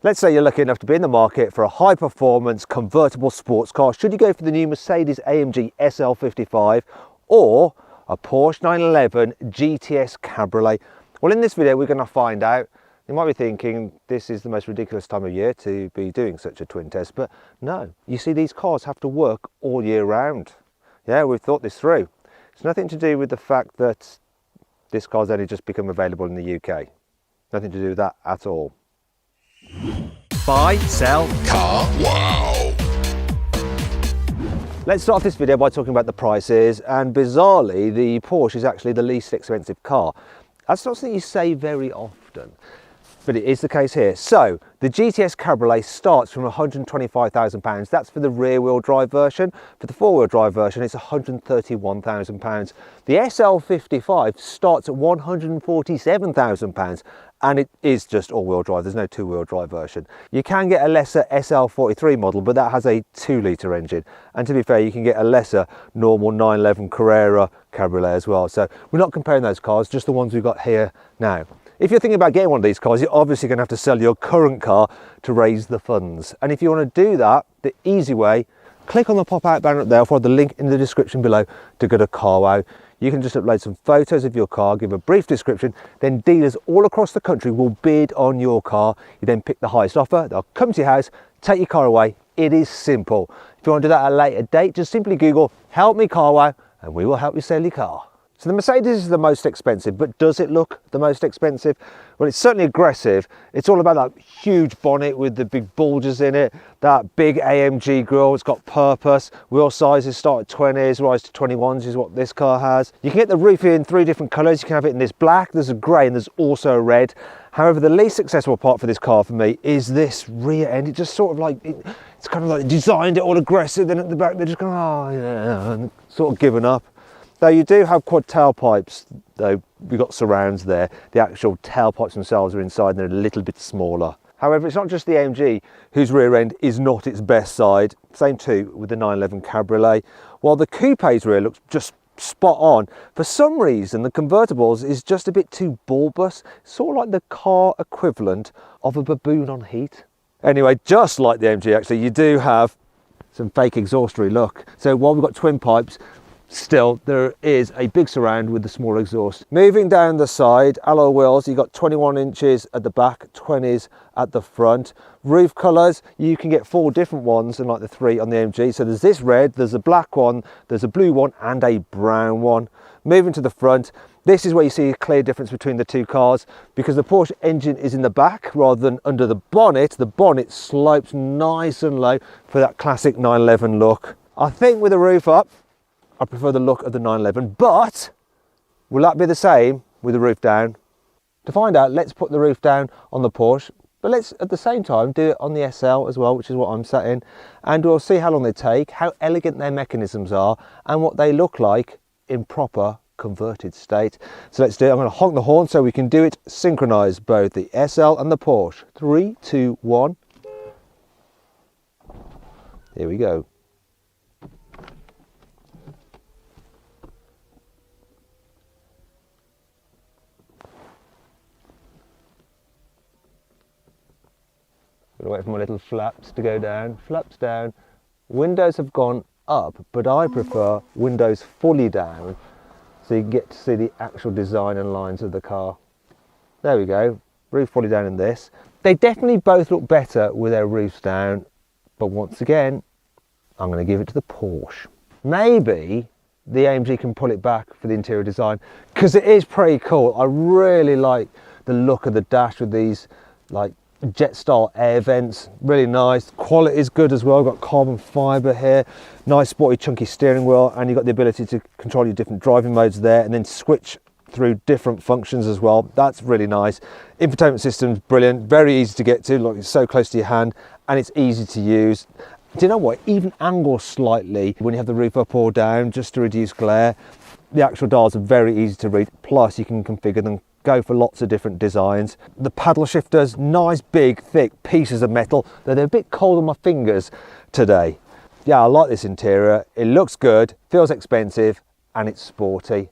Let's say you're lucky enough to be in the market for a high performance convertible sports car. Should you go for the new Mercedes AMG SL55 or a Porsche 911 GTS Cabriolet? Well, in this video we're going to find out. You might be thinking this is the most ridiculous time of year to be doing such a twin test, but no, you see these cars have to work all year round. Yeah, we've thought this through. It's nothing to do with the fact that this car's only just become available in the UK. Nothing to do with that at all. Buy, sell, car, wow. Let's start off this video by talking about the prices, and bizarrely the Porsche is actually the least expensive car. That's not something you say very often, but it is the case here. So the GTS Cabriolet starts from £125,000. That's for the rear wheel drive version. For the four wheel drive version, it's £131,000. The SL55 starts at £147,000. And it is just all-wheel drive. There's no two-wheel drive version. You can get a lesser SL43 model, but that has a 2-litre engine. And to be fair, you can get a lesser normal 911 Carrera Cabriolet as well. So we're not comparing those cars, just the ones we've got here now. If you're thinking about getting one of these cars, you're obviously going to have to sell your current car to raise the funds. And if you want to do that, the easy way, click on the pop-out banner up there, or follow the link in the description below to go to carwow. You can just upload some photos of your car, give a brief description, then dealers all across the country will bid on your car. You then pick the highest offer, they'll come to your house, take your car away. It is simple. If you want to do that at a later date, just simply Google "help me carwow" and we will help you sell your car. So the Mercedes is the most expensive, but does it look the most expensive? Well, it's certainly aggressive. It's all about that huge bonnet with the big bulges in it, that big AMG grille. It's got purpose. Wheel sizes start at 20s, rise to 21s is what this car has. You can get the roof in 3 different colours. You can have it in this black, there's a grey, and there's also a red. However, the least successful part for this car for me is this rear end. It just sort of like, it's kind of like designed it all aggressive, then at the back they're just going, oh yeah, and sort of given up. Though you do have quad tailpipes, though we've got surrounds there. The actual tailpipes themselves are inside and they're a little bit smaller. However, it's not just the AMG whose rear end is not its best side. Same too with the 911 Cabriolet. While the coupe's rear looks just spot on, for some reason the convertibles is just a bit too bulbous. Sort of like the car equivalent of a baboon on heat. Anyway, just like the AMG actually, you do have some fake exhaustery look. So while we've got twin pipes, still there is a big surround with the small exhaust. Moving down the side, alloy wheels, you've got 21 inches at the back, 20s at the front. Roof colours, you can get 4 different ones unlike the 3 on the AMG. So there's this red, there's a black one, there's a blue one and a brown one. Moving to the front, this is where you see a clear difference between the two cars, because the Porsche engine is in the back rather than under the bonnet. The bonnet slopes nice and low for that classic 911 look. I think with the roof up, I prefer the look of the 911, but will that be the same with the roof down? To find out, let's put the roof down on the Porsche, but let's at the same time do it on the SL as well, which is what I'm sat in, and we'll see how long they take, how elegant their mechanisms are, and what they look like in proper converted state. So let's do it. I'm going to honk the horn so we can do it synchronise, both the SL and the Porsche. 3, 2, 1. Here we go. Gotta wait for my little flaps to go down. Flaps down. Windows have gone up, but I prefer windows fully down so you can get to see the actual design and lines of the car. There we go. Roof fully down in this. They definitely both look better with their roofs down, but once again, I'm going to give it to the Porsche. Maybe the AMG can pull it back for the interior design, because it is pretty cool. I really like the look of the dash with these like jet style air vents, really nice. Quality is good as well. Got carbon fiber here, nice sporty chunky steering wheel, and you've got the ability to control your different driving modes there and then switch through different functions as well. That's really nice. Infotainment system's brilliant, very easy to get to, like it's so close to your hand, and it's easy to use. Do you know what, even angles slightly when you have the roof up or down just to reduce glare. The actual dials are very easy to read, plus you can configure them, go for lots of different designs. The paddle shifters, nice big thick pieces of metal, though they're a bit cold on my fingers today. Yeah, I like this interior. It looks good, feels expensive, and it's sporty.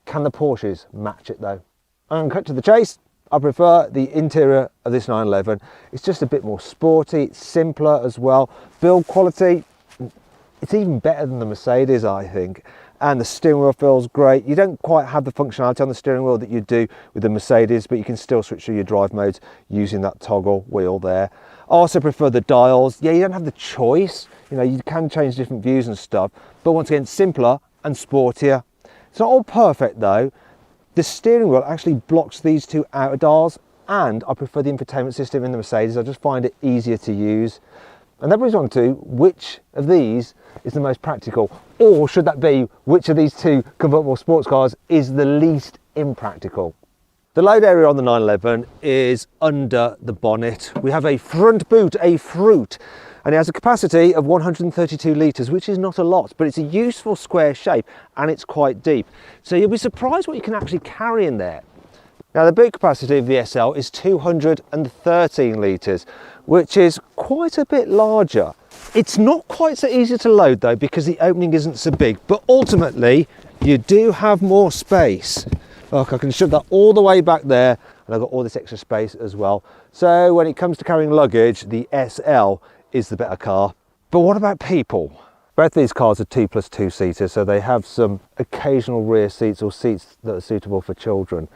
Can the Porsches match it though? I'm going to cut to the chase I prefer the interior of this 911. It's just a bit more sporty, it's simpler as well. Build quality, it's even better than the Mercedes, I think. And the steering wheel feels great. You don't quite have the functionality on the steering wheel that you do with the Mercedes, but you can still switch through your drive modes using that toggle wheel there. I also prefer the dials. Yeah, you don't have the choice. You know, you can change different views and stuff, but once again, simpler and sportier. It's not all perfect though. The steering wheel actually blocks these two outer dials, and I prefer the infotainment system in the Mercedes. I just find it easier to use. And that brings on to which of these is the most practical, or should that be which of these two convertible sports cars is the least impractical? The load area on the 911 is under the bonnet. We have a front boot, a fruit, and it has a capacity of 132 litres, which is not a lot, but it's a useful square shape and it's quite deep. So you'll be surprised what you can actually carry in there. Now the boot capacity of the SL is 213 litres, which is quite a bit larger. It's not quite so easy to load though, because the opening isn't so big, but ultimately you do have more space. Look, I can shove that all the way back there, and I've got all this extra space as well. So when it comes to carrying luggage, the SL is the better car. But what about people? Both these cars are 2+2 seaters, so they have some occasional rear seats or seats that are suitable for children.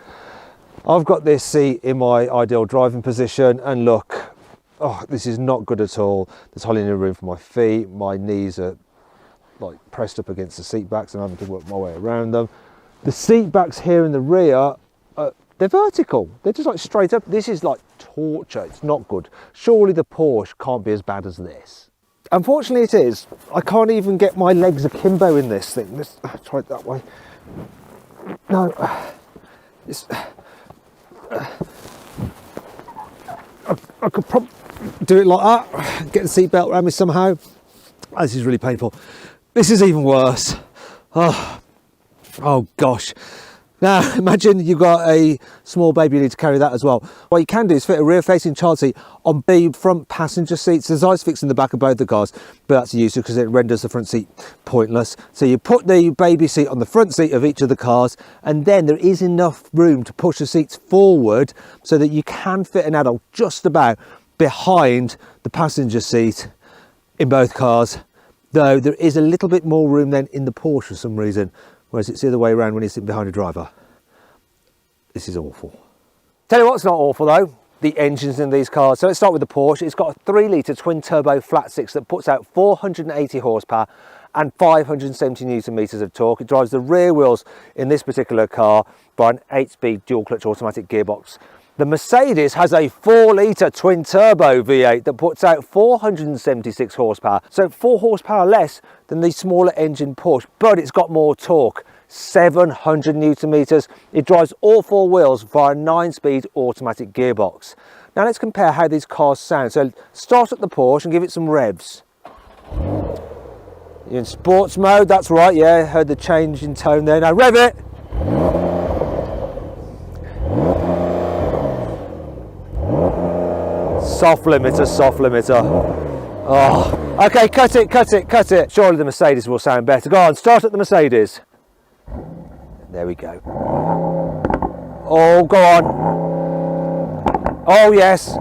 I've got this seat in my ideal driving position, and look, oh, this is not good at all. There's hardly any room for my feet. My knees are like pressed up against the seat backs and I'm having to work my way around them. The seat backs here in the rear, they're vertical. They're just like straight up. This is like torture. It's not good. Surely the Porsche can't be as bad as this. Unfortunately it is. I can't even get my legs akimbo in this thing. Let's try it that way. No. I could probably do it like that. Get the seatbelt around me somehow. This is really painful. This is even worse. Oh gosh. Now imagine you've got a small baby, you need to carry that as well. What you can do is fit a rear facing child seat on the front passenger seats. There's ISOFIX in the back of both the cars, but that's useless because it renders the front seat pointless. So you put the baby seat on the front seat of each of the cars, and then there is enough room to push the seats forward so that you can fit an adult just about behind the passenger seat in both cars, though there is a little bit more room then in the Porsche for some reason, whereas it's the other way around when you're sitting behind a driver. This is awful. Tell you what's not awful though, the engines in these cars. So let's start with the Porsche. It's got a 3-litre twin turbo flat six that puts out 480 horsepower and 570 newton meters of torque. It drives the rear wheels in this particular car by an 8-speed dual clutch automatic gearbox. The Mercedes has a 4-litre twin turbo V8 that puts out 476 horsepower, so 4 horsepower less than the smaller engine Porsche, but it's got more torque, 700 newton meters. It drives all 4 wheels via a 9-speed automatic gearbox. Now let's compare how these cars sound. So start up the Porsche and give it some revs. You're in sports mode, that's right, yeah, heard the change in tone there. Now rev it. Soft limiter, soft limiter. Oh, okay, cut it, cut it, cut it. Surely the Mercedes will sound better. Go on, start at the Mercedes. There we go. Oh, go on. Oh, yes.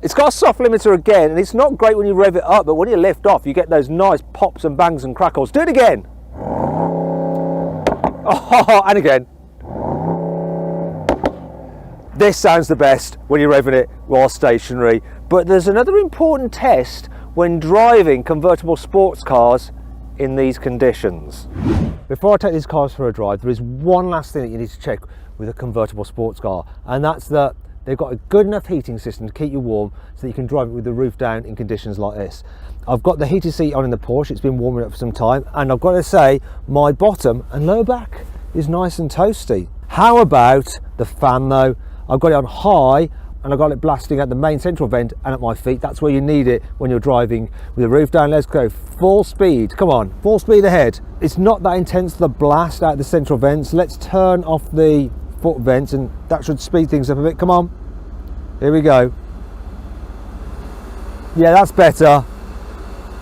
It's got a soft limiter again, and it's not great when you rev it up, but when you lift off, you get those nice pops and bangs and crackles. Do it again. Oh, and again. This sounds the best when you're revving it while stationary, but there's another important test when driving convertible sports cars in these conditions. Before I take these cars for a drive, there is one last thing that you need to check with a convertible sports car, and that's that they've got a good enough heating system to keep you warm so that you can drive it with the roof down in conditions like this. I've got the heated seat on in the Porsche, it's been warming up for some time, and I've got to say my bottom and lower back is nice and toasty. How about the fan though? I've got it on high and I've got it blasting at the main central vent and at my feet. That's where you need it when you're driving with the roof down. Let's go full speed. Come on, full speed ahead. It's not that intense, the blast out the central vents. Let's turn off the foot vents and that should speed things up a bit. Come on, here we go. Yeah, that's better.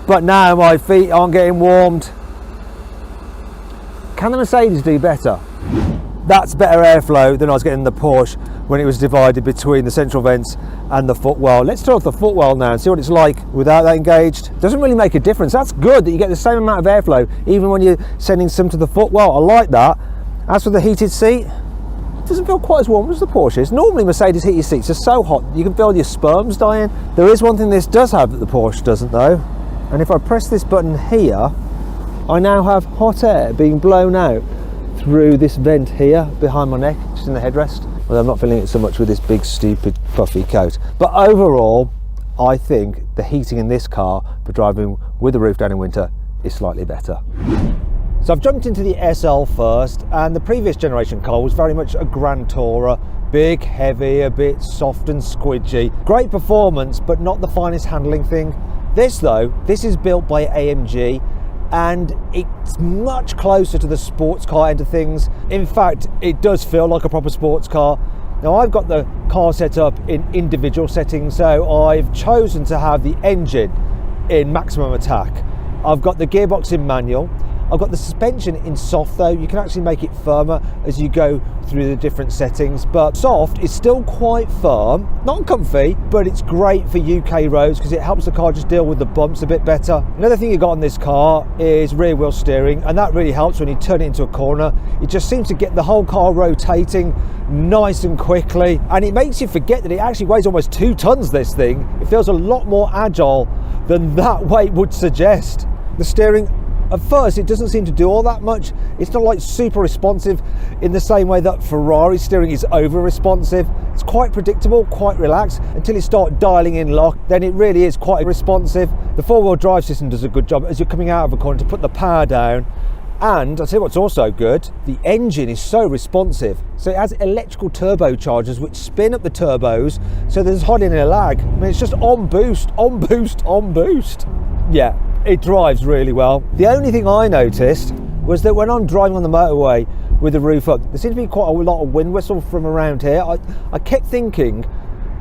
But now my feet aren't getting warmed. Can the Mercedes do better? That's better airflow than I was getting in the Porsche when it was divided between the central vents and the footwell. Let's turn off the footwell now and see what it's like without that engaged. Doesn't really make a difference. That's good that you get the same amount of airflow even when you're sending some to the footwell. I like that. As for the heated seat, it doesn't feel quite as warm as the Porsches. Normally Mercedes heated seats are so hot you can feel your sperms dying. There is one thing this does have that the Porsche doesn't though, and if I press this button here, I now have hot air being blown out through this vent here behind my neck, just in the headrest. Well, I'm not feeling it so much with this big stupid puffy coat, but overall I think the heating in this car for driving with the roof down in winter is slightly better. So I've jumped into the SL first, and the previous generation car was very much a Grand Tourer, big, heavy, a bit soft and squidgy. Great performance, but not the finest handling thing. This though, this is built by AMG, and it's much closer to the sports car end of things. In fact, it does feel like a proper sports car. Now I've got the car set up in individual settings, so I've chosen to have the engine in maximum attack. I've got the gearbox in manual. I've got the suspension in soft though. You can actually make it firmer as you go through the different settings, but soft is still quite firm, not comfy, but it's great for UK roads because it helps the car just deal with the bumps a bit better. Another thing you got on this car is rear wheel steering, and that really helps when you turn it into a corner. It just seems to get the whole car rotating nice and quickly, and it makes you forget that it actually weighs almost 2 tons, this thing. It feels a lot more agile than that weight would suggest. The steering, at first it doesn't seem to do all that much. It's not like super responsive in the same way that Ferrari steering is over responsive. It's quite predictable, quite relaxed until you start dialing in lock, then it really is quite responsive. The 4-wheel drive system does a good job as you're coming out of a corner to put the power down. And I'll tell you what's also good, the engine is so responsive. So it has electrical turbochargers which spin up the turbos, so there's hardly any lag. I mean, it's just on boost, on boost, on boost. Yeah, it drives really well. The only thing I noticed was that when I'm driving on the motorway with the roof up, there seems to be quite a lot of wind whistle from around here. I kept thinking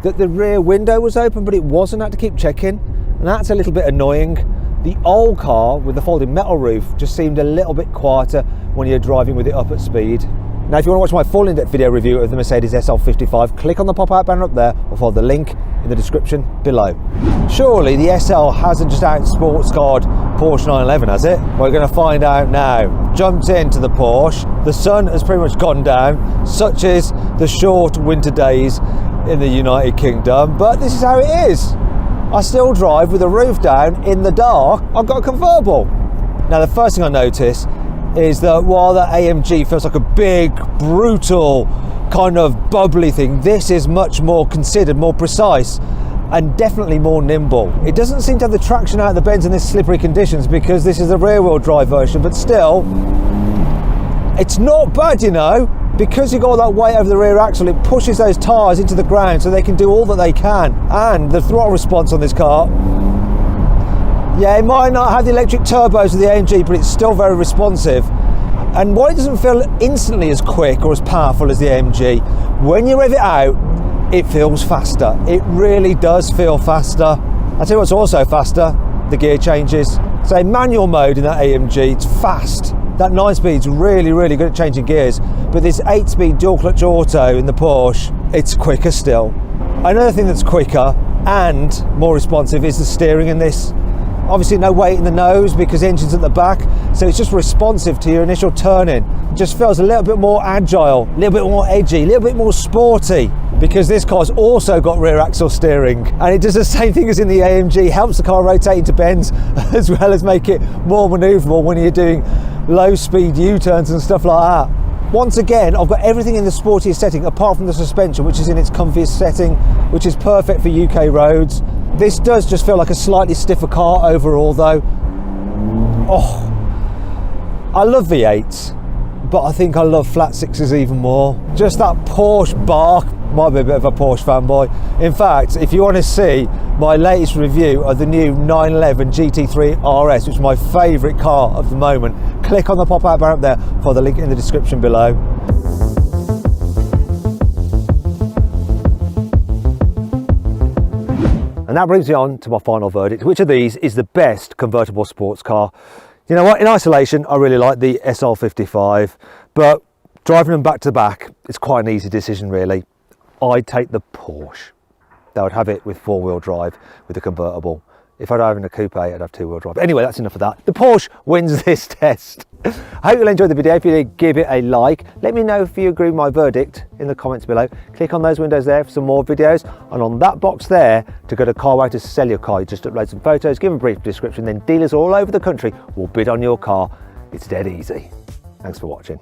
that the rear window was open, but it wasn't. I had to keep checking, and that's a little bit annoying. The old car with the folding metal roof just seemed a little bit quieter when you're driving with it up at speed. Now, if you want to watch my full in-depth video review of the Mercedes SL55, click on the pop-out banner up there or follow the link in the description below. Surely the SL hasn't just out sports car'd Porsche 911, has it? We're going to find out now. Jumped into the Porsche. The sun has pretty much gone down, such is the short winter days in the United Kingdom, but this is how it is. I still drive with the roof down in the dark. I've got a convertible. Now, the first thing I notice is that while the AMG feels like a big, brutal, kind of bubbly thing, this is much more considered, more precise, and definitely more nimble. It doesn't seem to have the traction out of the bends in this slippery conditions because this is a rear-wheel drive version, but still, it's not bad, you know. Because you got all that weight over the rear axle, it pushes those tyres into the ground so they can do all that they can. And the throttle response on this car, yeah, it might not have the electric turbos of the AMG, but it's still very responsive. And while it doesn't feel instantly as quick or as powerful as the AMG, when you rev it out, it feels faster. It really does feel faster. I'll tell you what's also faster, the gear changes. So in manual mode in that AMG, it's fast. That 9-speed's really, really good at changing gears, but this 8-speed dual clutch auto in the Porsche, it's quicker still. Another thing that's quicker and more responsive is the steering in this. Obviously no weight in the nose because the engine's at the back, so it's just responsive to your initial turn-in. It just feels a little bit more agile, a little bit more edgy, a little bit more sporty, because this car's also got rear axle steering, and it does the same thing as in the AMG, helps the car rotate into bends as well as make it more manoeuvrable when you're doing low speed U-turns and stuff like that. Once again, I've got everything in the sportiest setting apart from the suspension, which is in its comfiest setting, which is perfect for UK roads. This does just feel like a slightly stiffer car overall though. Oh, I love V8s, but I think I love flat sixes even more. Just that Porsche bark. Might be a bit of a Porsche fanboy. In fact, if you want to see my latest review of the new 911 GT3 RS, which is my favourite car of the moment, click on the pop-out bar up there for the link in the description below. And that brings me on to my final verdict. Which of these is the best convertible sports car? You know what, in isolation, I really like the SL55, but Driving them back to back, it's quite an easy decision really. I'd take the Porsche. They would have it with 4-wheel drive with a convertible. If I'd have in a coupe, I'd have 2-wheel drive. Anyway, that's enough of that. The Porsche wins this test. I hope you'll enjoy the video. If you did, give it a like. Let me know if you agree with my verdict in the comments below. Click on those windows there for some more videos. And on that box there, to go to Carwow to sell your car, you just upload some photos, give a brief description, then dealers all over the country will bid on your car. It's dead easy. Thanks for watching.